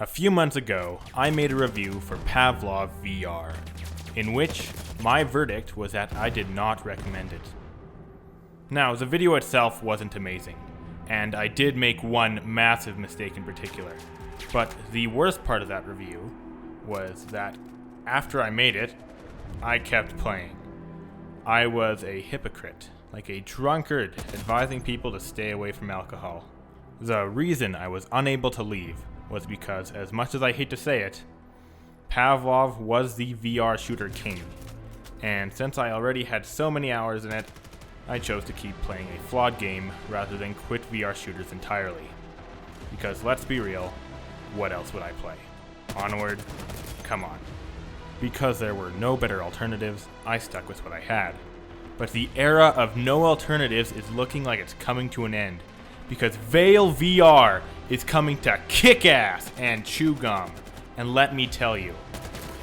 A few months ago, I made a review for Pavlov VR, in which my verdict was that I did not recommend it. Now, the video itself wasn't amazing, and I did make one massive mistake in particular, but the worst part of that review was that after I made it, I kept playing. I was a hypocrite, like a drunkard advising people to stay away from alcohol. The reason I was unable to leave was because, as much as I hate to say it, Pavlov was the VR shooter king, and since I already had so many hours in it, I chose to keep playing a flawed game rather than quit VR shooters entirely. Because let's be real, what else would I play? Onward? Come on. Because there were no better alternatives, I stuck with what I had. But the era of no alternatives is looking like it's coming to an end, because Vail VR is coming to kick ass and chew gum. And let me tell you,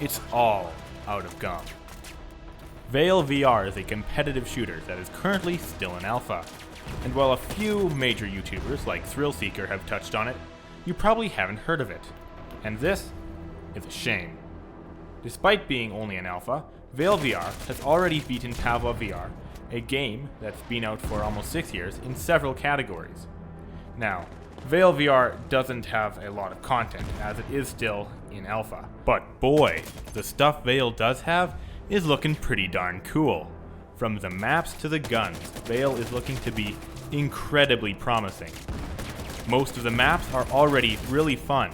it's all out of gum. Vail VR is a competitive shooter that is currently still in alpha. And while a few major YouTubers like Thrillseeker have touched on it, you probably haven't heard of it. And this is a shame. Despite being only an alpha, Vail VR has already beaten Pavlov VR, a game that's been out for almost 6 years in several categories. Now, Vail VR doesn't have a lot of content, as it is still in alpha. But boy, the stuff Vail does have is looking pretty darn cool. From the maps to the guns, Vail is looking to be incredibly promising. Most of the maps are already really fun.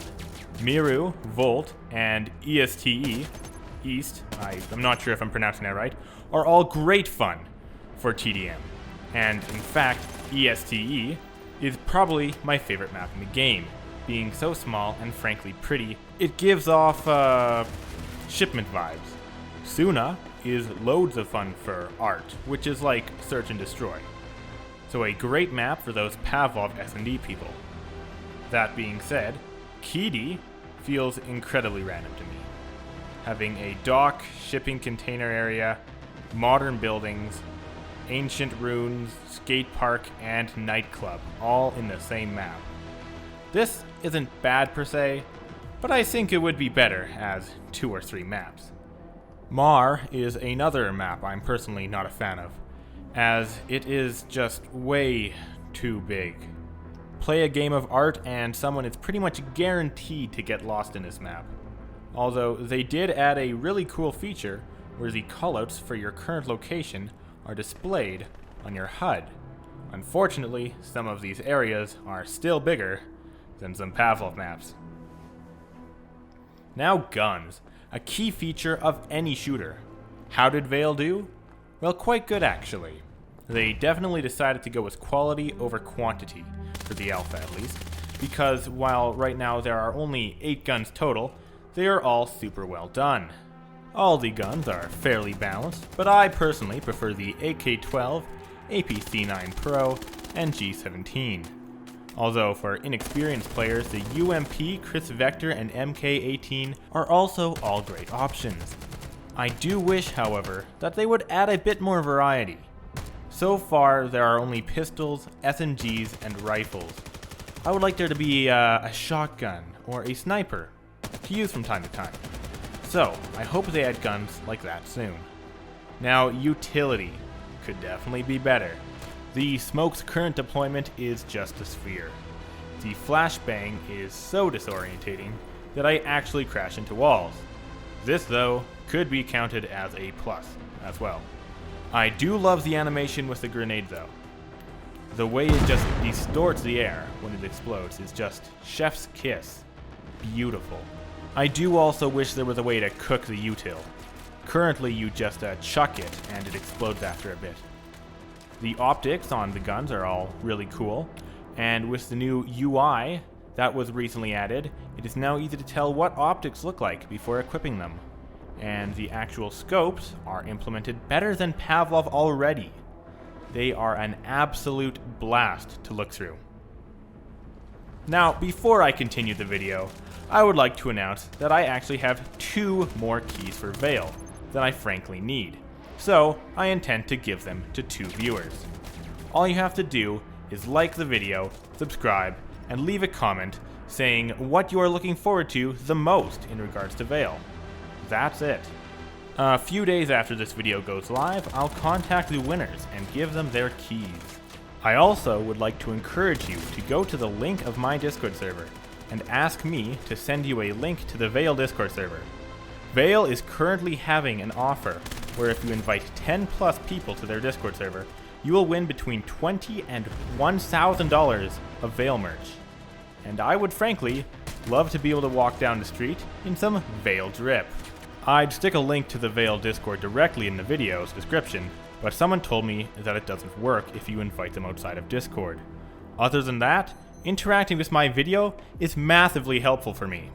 Miru, Volt, and ESTE, East, I'm not sure if I'm pronouncing that right, are all great fun for TDM. And in fact, ESTE is probably my favorite map in the game. Being so small and frankly pretty, it gives off shipment vibes. Suna is loads of fun for art, which is like search and destroy. So a great map for those Pavlov S&D people. That being said, Kidi feels incredibly random to me. Having a dock, shipping container area, modern buildings, ancient ruins, skate park, and nightclub, all in the same map. This isn't bad per se, but I think it would be better as 2 or 3 maps. Mar is another map I'm personally not a fan of, as it is just way too big. Play a game of art and someone is pretty much guaranteed to get lost in this map. Although they did add a really cool feature where the callouts for your current location are displayed on your HUD. Unfortunately, some of these areas are still bigger than some Pavlov maps. Now guns, a key feature of any shooter. How did Vail do? Well, quite good actually. They definitely decided to go with quality over quantity, for the alpha at least, because while right now there are only 8 guns total, they are all super well done. All the guns are fairly balanced, but I personally prefer the AK-12, APC-9 Pro, and G17. Although for inexperienced players, the UMP, Chris Vector, and MK18 are also all great options. I do wish, however, that they would add a bit more variety. So far, there are only pistols, SMGs, and rifles. I would like there to be a shotgun or a sniper to use from time to time. So, I hope they add guns like that soon. Now, utility could definitely be better. The smoke's current deployment is just a sphere. The flashbang is so disorientating that I actually crash into walls. This, though, could be counted as a plus as well. I do love the animation with the grenade, though. The way it just distorts the air when it explodes is just chef's kiss. Beautiful. I do also wish there was a way to cook the util. Currently you just chuck it and it explodes after a bit. The optics on the guns are all really cool, and with the new UI that was recently added, it is now easy to tell what optics look like before equipping them. And the actual scopes are implemented better than Pavlov already. They are an absolute blast to look through. Now, before I continue the video, I would like to announce that I actually have 2 more keys for Vail that I frankly need, so I intend to give them to 2 viewers. All you have to do is like the video, subscribe, and leave a comment saying what you are looking forward to the most in regards to Vail. That's it. A few days after this video goes live, I'll contact the winners and give them their keys. I also would like to encourage you to go to the link of my Discord server and ask me to send you a link to the Vail Discord server. Vail is currently having an offer where if you invite 10 plus people to their Discord server, you will win between $20 and $1,000 of Vail merch. And I would frankly love to be able to walk down the street in some Vail drip. I'd stick a link to the Vail Discord directly in the video's description, but someone told me that it doesn't work if you invite them outside of Discord. Other than that, interacting with my video is massively helpful for me.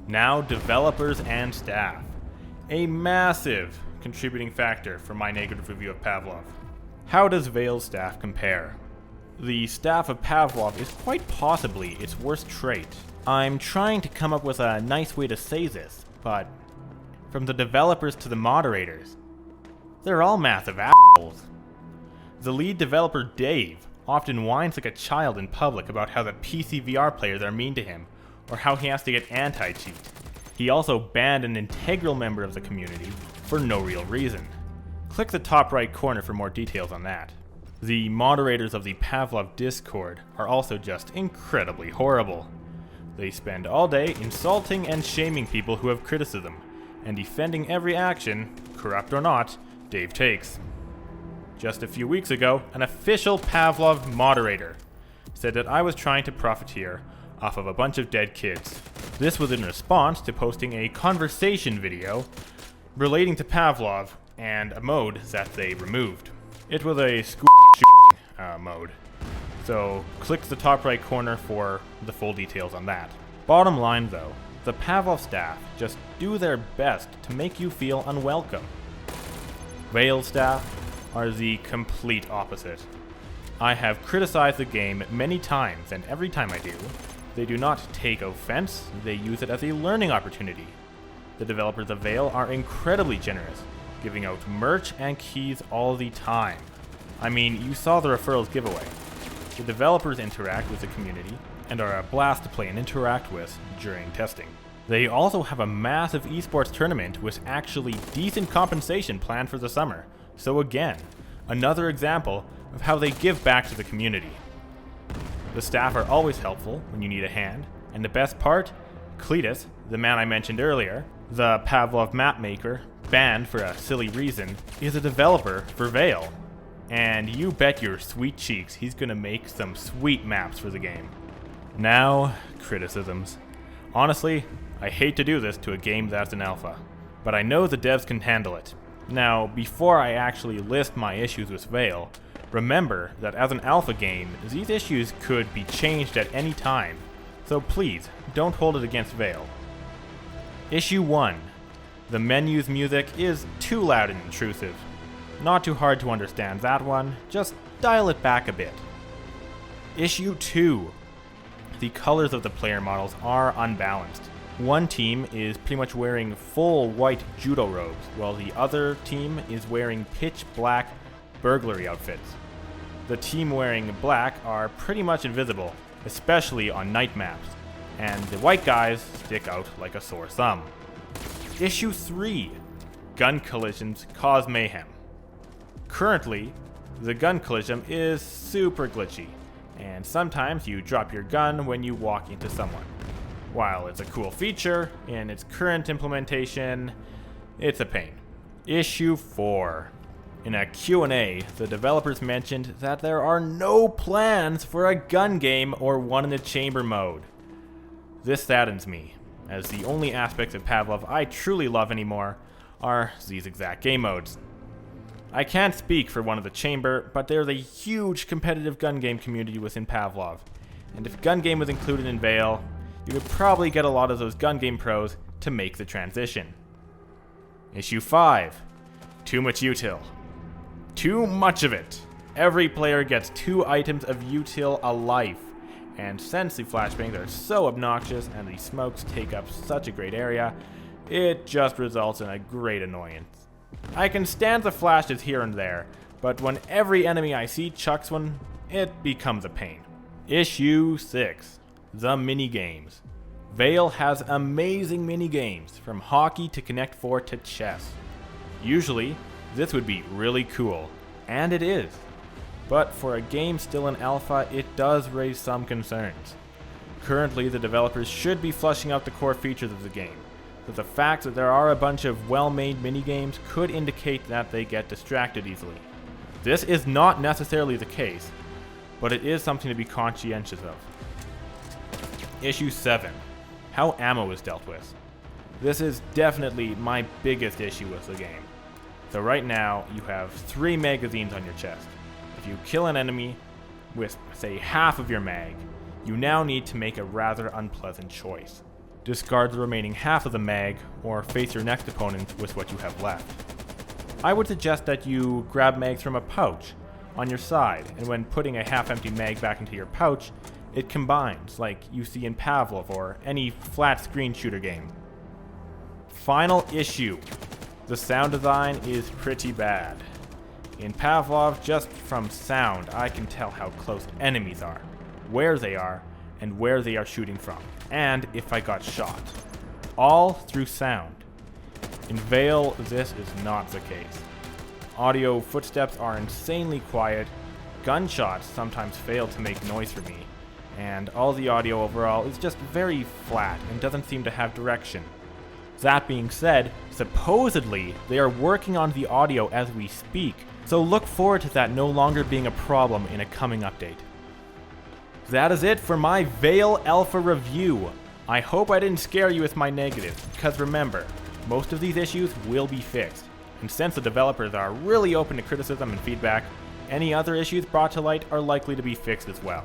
Now, developers and staff. A massive contributing factor for my negative review of Pavlov. How does Vail's staff compare? The staff of Pavlov is quite possibly its worst trait. I'm trying to come up with a nice way to say this, but from the developers to the moderators, they're all massive assholes. The lead developer, Dave, often whines like a child in public about how the PC VR players are mean to him, or how he has to get anti-cheat. He also banned an integral member of the community for no real reason. Click the top right corner for more details on that. The moderators of the Pavlov Discord are also just incredibly horrible. They spend all day insulting and shaming people who have criticism, and defending every action, corrupt or not, Dave takes. Just a few weeks ago, an official Pavlov moderator said that I was trying to profiteer off of a bunch of dead kids. This was in response to posting a conversation video relating to Pavlov and a mode that they removed. It was a school shooting mode, so click the top right corner for the full details on that. Bottom line though, the Pavlov staff just do their best to make you feel unwelcome. Vail staff are the complete opposite. I have criticized the game many times, and every time I do, they do not take offense, they use it as a learning opportunity. The developers of Vail are incredibly generous, giving out merch and keys all the time. I mean, you saw the referrals giveaway. The developers interact with the community and are a blast to play and interact with during testing. They also have a massive esports tournament with actually decent compensation planned for the summer. So again, another example of how they give back to the community. The staff are always helpful when you need a hand, and the best part, Cletus, the man I mentioned earlier, the Pavlov map maker, banned for a silly reason, is a developer for Vail. And you bet your sweet cheeks he's gonna make some sweet maps for the game. Now, criticisms. Honestly, I hate to do this to a game that's an alpha, but I know the devs can handle it. Now, before I actually list my issues with Vail, remember that as an alpha game, these issues could be changed at any time, so please, don't hold it against Vail. Issue 1. The menu's music is too loud and intrusive. Not too hard to understand that one, just dial it back a bit. Issue 2. The colors of the player models are unbalanced. One team is pretty much wearing full white judo robes, while the other team is wearing pitch black burglary outfits. The team wearing black are pretty much invisible, especially on night maps, and the white guys stick out like a sore thumb. Issue 3. Gun collisions cause mayhem. Currently, the gun collision is super glitchy, and sometimes you drop your gun when you walk into someone. While it's a cool feature, in its current implementation, it's a pain. Issue 4. In a Q&A, the developers mentioned that there are no plans for a gun game or one-in-the-chamber mode. This saddens me, as the only aspects of Pavlov I truly love anymore are these exact game modes. I can't speak for One in the Chamber, but there's a huge competitive gun game community within Pavlov, and if gun game was included in Vail, you would probably get a lot of those gun game pros to make the transition. Issue 5. Too much util. Too much of it. Every player gets 2 items of util a life, and since the flashbangs are so obnoxious and the smokes take up such a great area, it just results in a great annoyance. I can stand the flashes here and there, but when every enemy I see chucks one, it becomes a pain. Issue 6. the minigames. Vail has amazing minigames, from hockey to Connect 4 to chess. Usually, this would be really cool, and it is. But for a game still in alpha, it does raise some concerns. Currently, the developers should be fleshing out the core features of the game, but the fact that there are a bunch of well-made minigames could indicate that they get distracted easily. This is not necessarily the case, but it is something to be conscientious of. Issue 7. How ammo is dealt with. This is definitely my biggest issue with the game. So right now, you have 3 magazines on your chest. If you kill an enemy with, say, half of your mag, you now need to make a rather unpleasant choice. Discard the remaining half of the mag, or face your next opponent with what you have left. I would suggest that you grab mags from a pouch on your side, and when putting a half-empty mag back into your pouch, it combines, like you see in Pavlov or any flat-screen shooter game. Final issue. The sound design is pretty bad. In Pavlov, just from sound, I can tell how close enemies are, where they are, and where they are shooting from, and if I got shot. All through sound. In Vail, this is not the case. Audio footsteps are insanely quiet, gunshots sometimes fail to make noise for me, and all the audio overall is just very flat and doesn't seem to have direction. That being said, supposedly they are working on the audio as we speak, so look forward to that no longer being a problem in a coming update. That is it for my Vail Alpha review. I hope I didn't scare you with my negatives, because remember, most of these issues will be fixed, and since the developers are really open to criticism and feedback, any other issues brought to light are likely to be fixed as well.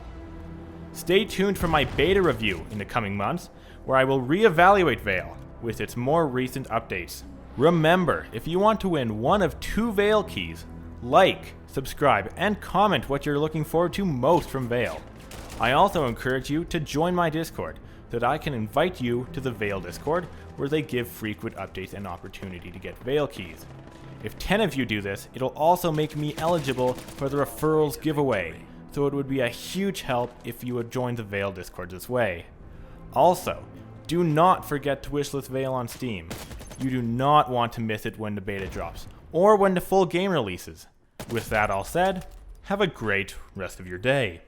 Stay tuned for my beta review in the coming months, where I will reevaluate Vail with its more recent updates. Remember, if you want to win one of 2 Vail keys, like, subscribe, and comment what you're looking forward to most from Vail. I also encourage you to join my Discord, so that I can invite you to the Vail Discord, where they give frequent updates and opportunity to get Vail keys. If 10 of you do this, it'll also make me eligible for the referrals giveaway, so it would be a huge help if you would join the Vail Discord this way. Also, do not forget to wishlist Vail on Steam. You do not want to miss it when the beta drops, or when the full game releases. With that all said, have a great rest of your day.